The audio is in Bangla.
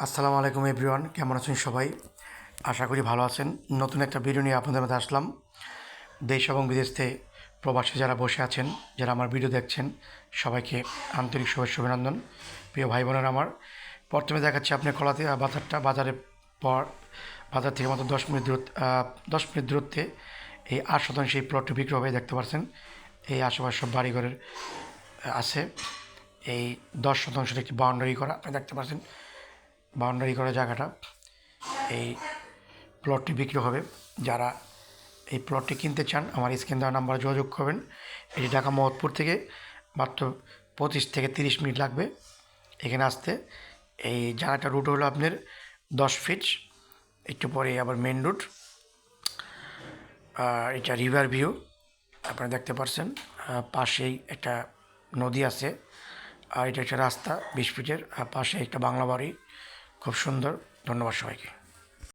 আসসালামু আলাইকুম এভরিওয়ান, কেমন আছেন সবাই? আশা করি ভালো আছেন। নতুন একটা ভিডিও নিয়ে আপনাদের মধ্যে আসলাম। দেশ এবং বিদেশ থেকে প্রবাসী যারা বসে আছেন, যারা আমার ভিডিও দেখছেন, সবাইকে আন্তরিক শুভেচ্ছা অভিনন্দন। প্রিয় ভাই বোনেরা আমার, প্রথমে দেখাচ্ছি আপনি কলাতে বাজারটা। পর বাজার থেকে মাত্র 10 মিনিট দূরত্বে এই 8 শতাংশ এই প্লটটি বিক্রি হবে, দেখতে পাচ্ছেন। এই আশেপাশে সব বাড়িঘরের আছে। এই 10 শতাংশের একটি বাউন্ডারি করা, আপনি দেখতে পাচ্ছেন। বাউন্ডারি করা জায়গাটা, এই প্লটটি বিক্রি হবে। যারা এই প্লটটি কিনতে চান আমার স্ক্রিন দেওয়া নাম্বারে যোগাযোগ করবেন। এটি ঢাকা মহৎপুর থেকে মাত্র 25 থেকে 30 মিনিট লাগবে এখানে আসতে। এই জায়গাটার রুট হলো আপনার 10 ফিট, একটু পরে আবার মেন রুট। আর এটা রিভার ভিউ, আপনারা দেখতে পাচ্ছেন। পাশেই একটা নদী আছে, আর এটা একটা রাস্তা 20 ফিটের, আর পাশে একটা বাংলা বাড়ি, খুব সুন্দর। ধন্যবাদ সবাইকে।